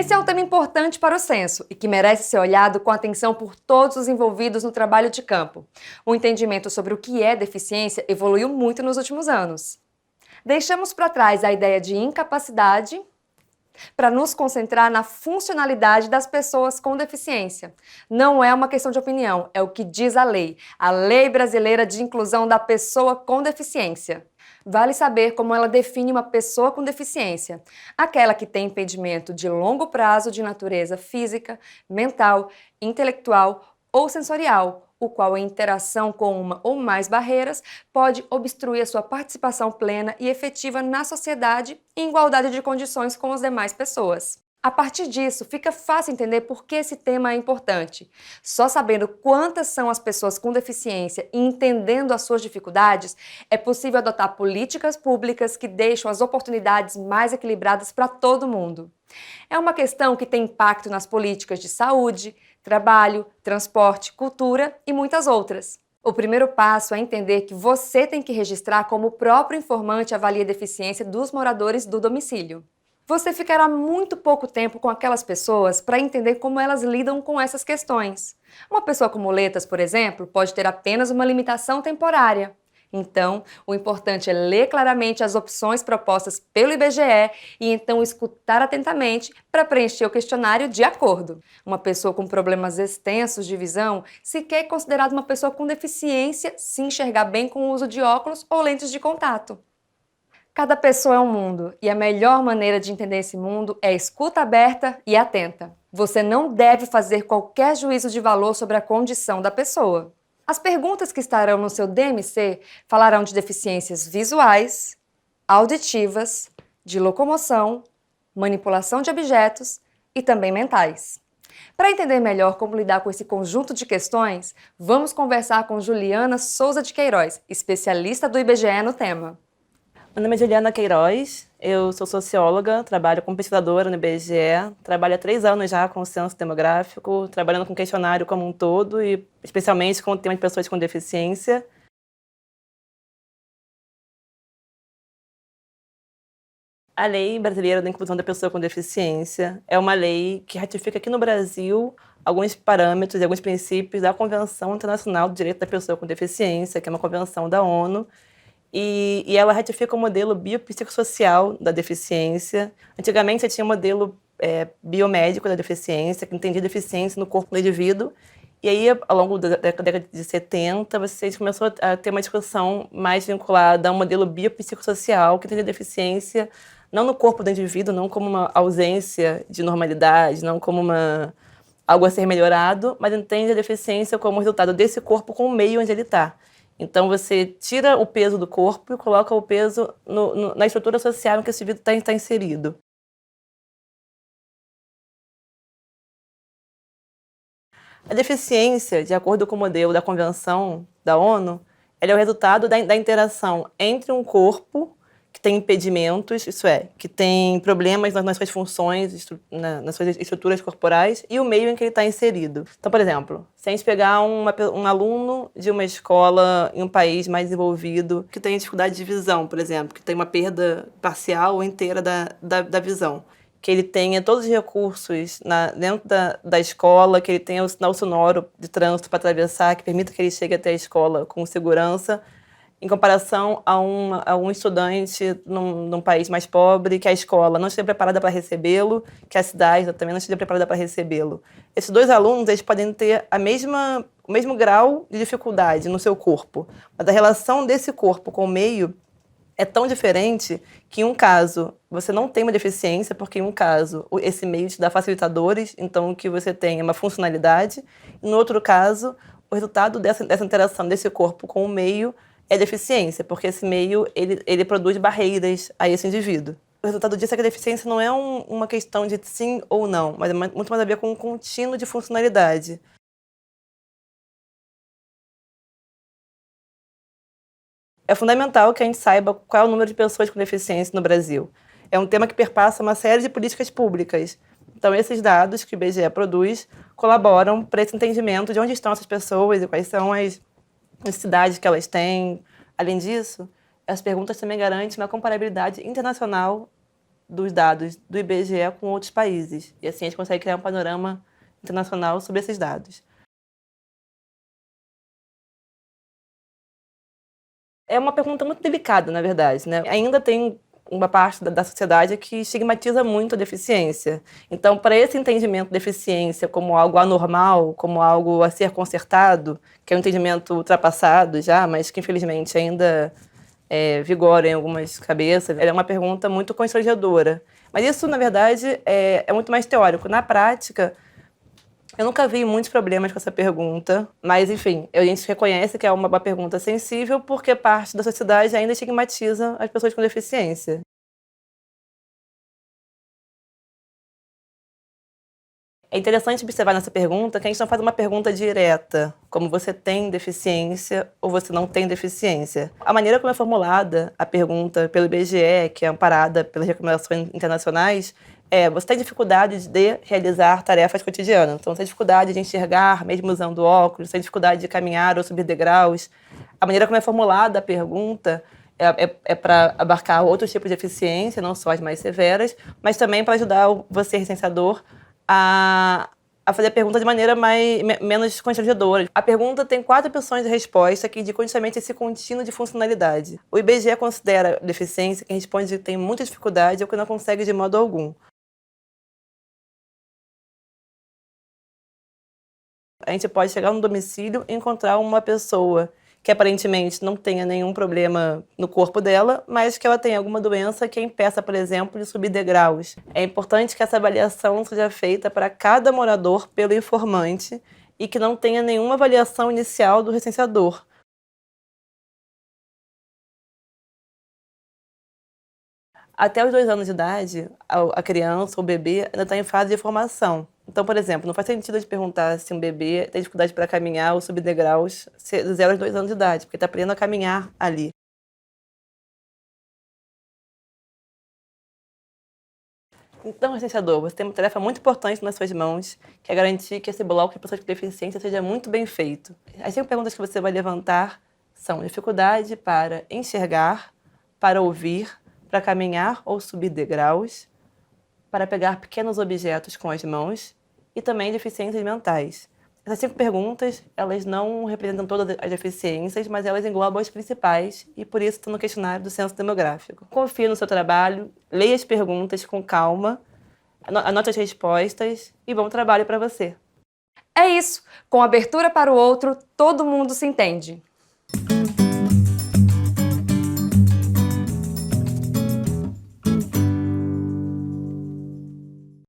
Esse é um tema importante para o censo e que merece ser olhado com atenção por todos os envolvidos no trabalho de campo. O entendimento sobre o que é deficiência evoluiu muito nos últimos anos. Deixamos para trás a ideia de incapacidade para nos concentrar na funcionalidade das pessoas com deficiência. Não é uma questão de opinião, é o que diz a Lei Brasileira de Inclusão da Pessoa com Deficiência. Vale saber como ela define uma pessoa com deficiência: aquela que tem impedimento de longo prazo de natureza física, mental, intelectual ou sensorial, o qual, em interação com uma ou mais barreiras, pode obstruir a sua participação plena e efetiva na sociedade em igualdade de condições com as demais pessoas. A partir disso, fica fácil entender por que esse tema é importante. Só sabendo quantas são as pessoas com deficiência e entendendo as suas dificuldades, é possível adotar políticas públicas que deixam as oportunidades mais equilibradas para todo mundo. É uma questão que tem impacto nas políticas de saúde, trabalho, transporte, cultura e muitas outras. O primeiro passo é entender que você tem que registrar como o próprio informante avalia a deficiência dos moradores do domicílio. Você ficará muito pouco tempo com aquelas pessoas para entender como elas lidam com essas questões. Uma pessoa com muletas, por exemplo, pode ter apenas uma limitação temporária. Então, o importante é ler claramente as opções propostas pelo IBGE e então escutar atentamente para preencher o questionário de acordo. Uma pessoa com problemas extensos de visão sequer é considerada uma pessoa com deficiência se enxergar bem com o uso de óculos ou lentes de contato. Cada pessoa é um mundo e a melhor maneira de entender esse mundo é escuta aberta e atenta. Você não deve fazer qualquer juízo de valor sobre a condição da pessoa. As perguntas que estarão no seu DMC falarão de deficiências visuais, auditivas, de locomoção, manipulação de objetos e também mentais. Para entender melhor como lidar com esse conjunto de questões, vamos conversar com Juliana Souza de Queiroz, especialista do IBGE no tema. Meu nome é Juliana Queiroz, eu sou socióloga, trabalho como pesquisadora no IBGE, trabalho há 3 anos já com o censo demográfico, trabalhando com questionário como um todo e especialmente com o tema de pessoas com deficiência. A Lei Brasileira da Inclusão da Pessoa com Deficiência é uma lei que ratifica aqui no Brasil alguns parâmetros e alguns princípios da Convenção Internacional do Direito da Pessoa com Deficiência, que é uma convenção da ONU, e ela ratifica o modelo biopsicossocial da deficiência. Antigamente, você tinha o modelo biomédico da deficiência, que entendia deficiência no corpo do indivíduo. E aí, ao longo da década de 70, vocês começaram a ter uma discussão mais vinculada a um modelo biopsicossocial, que entendia deficiência não no corpo do indivíduo, não como uma ausência de normalidade, não como algo a ser melhorado, mas entende a deficiência como resultado desse corpo com o meio onde ele está. Então, você tira o peso do corpo e coloca o peso na estrutura social em que esse indivíduo está inserido. A deficiência, de acordo com o modelo da Convenção da ONU, ela é o resultado da interação entre um corpo que tem impedimentos, isso é, que tem problemas nas suas funções, nas suas estruturas corporais, e o meio em que ele está inserido. Então, por exemplo, se a gente pegar um aluno de uma escola em um país mais desenvolvido que tem dificuldade de visão, por exemplo, que tem uma perda parcial ou inteira da visão, que ele tenha todos os recursos dentro da escola, que ele tenha o sinal sonoro de trânsito para atravessar, que permita que ele chegue até a escola com segurança, em comparação a um estudante num país mais pobre, que a escola não esteja preparada para recebê-lo, que a cidade também não esteja preparada para recebê-lo. Esses 2 alunos, eles podem ter o mesmo grau de dificuldade no seu corpo, mas a relação desse corpo com o meio é tão diferente que, em um caso, você não tem uma deficiência, porque, em um caso, esse meio te dá facilitadores, então que você tenha uma funcionalidade, e, no outro caso, o resultado dessa interação desse corpo com o meio é deficiência, porque esse meio ele produz barreiras a esse indivíduo. O resultado disso é que a deficiência não é uma questão de sim ou não, mas é muito mais a ver com um contínuo de funcionalidade. É fundamental que a gente saiba qual é o número de pessoas com deficiência no Brasil. É um tema que perpassa uma série de políticas públicas. Então, esses dados que o IBGE produz colaboram para esse entendimento de onde estão essas pessoas e quais são as necessidades que elas têm. Além disso, as perguntas também garantem uma comparabilidade internacional dos dados do IBGE com outros países. E assim a gente consegue criar um panorama internacional sobre esses dados. É uma pergunta muito delicada, na verdade, né? Ainda tem uma parte da sociedade que estigmatiza muito a deficiência. Então, para esse entendimento de deficiência como algo anormal, como algo a ser consertado, que é um entendimento ultrapassado já, mas que infelizmente ainda vigora em algumas cabeças, é uma pergunta muito constrangedora. Mas isso, na verdade, é muito mais teórico. Na prática, eu nunca vi muitos problemas com essa pergunta, mas, enfim, a gente reconhece que é uma pergunta sensível porque parte da sociedade ainda estigmatiza as pessoas com deficiência. É interessante observar nessa pergunta que a gente não faz uma pergunta direta, como você tem deficiência ou você não tem deficiência. A maneira como é formulada a pergunta pelo IBGE, que é amparada pelas recomendações internacionais, você tem dificuldade de realizar tarefas cotidianas. Então, você tem dificuldade de enxergar, mesmo usando óculos, você tem dificuldade de caminhar ou subir degraus. A maneira como é formulada a pergunta é para abarcar outros tipos de deficiência, não só as mais severas, mas também para ajudar você, recenseador, a fazer a pergunta de maneira menos constrangedora. A pergunta tem 4 opções de resposta que indicam justamente esse contínuo de funcionalidade. O IBGE considera deficiência quem responde que tem muita dificuldade ou que não consegue de modo algum. A gente pode chegar no domicílio e encontrar uma pessoa que aparentemente não tenha nenhum problema no corpo dela, mas que ela tenha alguma doença que a impeça, por exemplo, de subir degraus. É importante que essa avaliação seja feita para cada morador pelo informante e que não tenha nenhuma avaliação inicial do recenseador. Até os 2 anos de idade, a criança ou o bebê ainda está em fase de formação. Então, por exemplo, não faz sentido a gente perguntar se um bebê tem dificuldade para caminhar ou subir degraus de 0 aos 2 anos de idade, porque está aprendendo a caminhar ali. Então, licenciador, você tem uma tarefa muito importante nas suas mãos, que é garantir que esse bloco de pessoas com deficiência seja muito bem feito. As 5 perguntas que você vai levantar são dificuldade para enxergar, para ouvir, para caminhar ou subir degraus, para pegar pequenos objetos com as mãos e também deficiências mentais. Essas 5 perguntas, elas não representam todas as deficiências, mas elas englobam as principais e por isso estão no questionário do Censo Demográfico. Confie no seu trabalho, leia as perguntas com calma, anote as respostas e bom trabalho para você. É isso! Com abertura para o outro, todo mundo se entende.